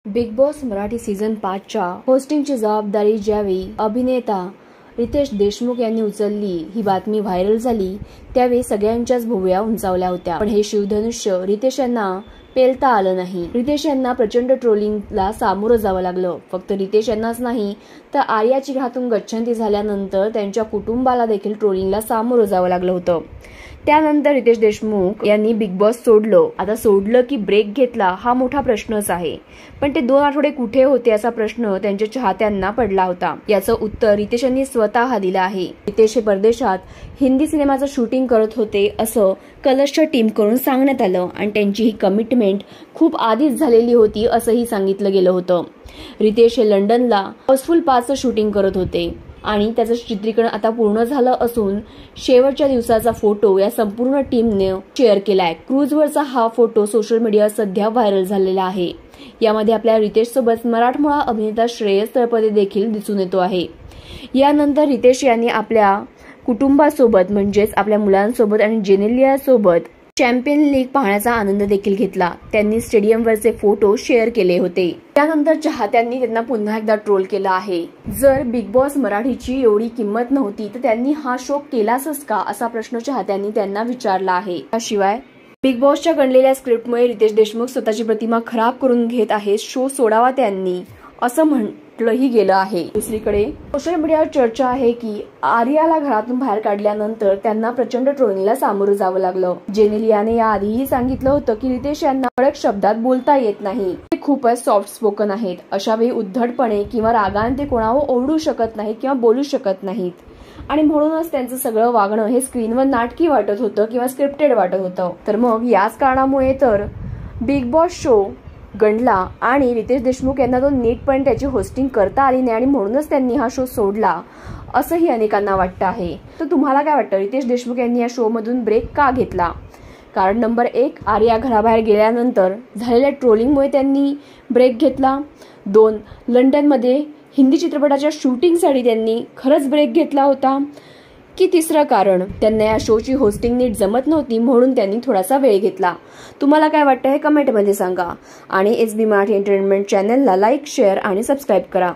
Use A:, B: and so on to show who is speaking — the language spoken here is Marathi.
A: बिग बॉस मराठी सीझन 5च्या होस्टिंगची जबाबदारी ज्यावेळी अभिनेता रितेश देशमुख यांनी उचलली, ही बातमी व्हायरल झाली त्यावेळी सगळ्यांच्याच भुवया उंचावल्या होत्या। पण हे शिवधनुष्य रितेश यांना पेलता आलं नाही। रितेश यांना प्रचंड ट्रोलिंगला सामोरं जावं लागलं। फक्त रितेश यांनाच नाही तर आर्याची घरातून गच्छंती झाल्यानंतर त्यांच्या कुटुंबाला देखील ट्रोलिंगला सामोरं जावं लागलं होतं। त्यानंतर रितेश देशमुख यांनी बिग बॉस सोडलं। आता सोडलं की ब्रेक घेतला हा मोठा प्रश्नच आहे। पण ते 2 आठवडे कुठे होते असा प्रश्न त्यांच्या चाहत्यांना पडला होता। याचं उत्तर रितेश यांनी स्वतः दिलं आहे। रितेश हे परदेशात हिंदी सिनेमाचं शूटिंग करत होते असं कलर्सच्या टीमकडून सांगण्यात आलं आणि त्यांची ही कमिटमेंट खूप आधीच झालेली होती असंही सांगितलं गेलं होतं। रितेश हे लंडनला हाऊसफुल 5चं शूटिंग करत होते आणि त्याचं चित्रीकरण आता पूर्ण झालं असून शेवटच्या दिवसाचा फोटो या संपूर्ण टीमने शेअर केलाय। क्रूजवरचा हा फोटो सोशल मीडियावर सध्या व्हायरल झालेला आहे। यामध्ये आपल्या रितेश सोबत मराठमोळा अभिनेता श्रेयस तळपदे देखील दिसून येतो आहे। यानंतर रितेश यांनी आपल्या कुटुंबासोबत म्हणजेच आपल्या मुलांसोबत आणि जेनेलिया सोबत चॅम्पियन लीग पाहण्याचा आनंद देखील घेतला। त्यांनी स्टेडियमवरचे फोटो शेअर केले होते। त्यानंतर चाहत्यांनी त्यांना पुन्हा एकदा ट्रोल केला आहे। जर बिग बॉस मराठीची एवढी किंमत नव्हती तर त्यांनी हा शो केलाच का असा प्रश्न चाहत्यांनी त्यांना विचारला आहे। त्याशिवाय बिग बॉसच्या गणलेल्या स्क्रिप्टमुळे रितेश देशमुख स्वतःची प्रतिमा खराब करून घेत आहेत, शो सोडावा त्यांनी असं म्हटलंही गेलं आहे। दुसरीकडे सोशल मीडियावर चर्चा आहे की आर्याला घरातून बाहेर काढल्यानंतर त्यांना प्रचंड ट्रोलिंगला सामोरं जावं लागलं। जेनेलियाने याआधीही सांगितलं होतं की रितेश यांना कडक शब्दात बोलता येत नाही, ते खूपच सॉफ्ट स्पोकन आहेत। अशा वेळी उद्धटपणे किंवा रागाने ते कोणावर ओरडू शकत नाहीत किंवा बोलू शकत नाहीत आणि म्हणूनच त्यांचं सगळं वागणं हे स्क्रीनवर नाटकी वाटत होतं किंवा स्क्रिप्टेड वाटत होतं। तर मग याच कारणामुळे तर बिग बॉस शो गणला आणि रितेश देशमुख यांना तो नीटपणे त्याची होस्टिंग करता आली नाही आणि म्हणूनच त्यांनी हा शो सोडला असंही अनेकांना वाटतं आहे। तर तुम्हाला काय वाटतं, रितेश देशमुख यांनी या शो मधून ब्रेक का घेतला? कारण नंबर 1, आर्या घराबाहेर गेल्यानंतर झालेल्या ट्रोलिंगमुळे त्यांनी ब्रेक घेतला। 2, लंडनमध्ये हिंदी चित्रपटाच्या शूटिंगसाठी त्यांनी खरंच ब्रेक घेतला होता की तिसरं कारण, त्यांना या शोची होस्टिंग नीट जमत नव्हती म्हणून त्यांनी थोडासा वेळ घेतला? तुम्हाला काय वाटतं हे कमेंटमध्ये सांगा आणि SB मराठी एंटरटेनमेंट चॅनलला लाईक, शेअर आणि सबस्क्राईब करा।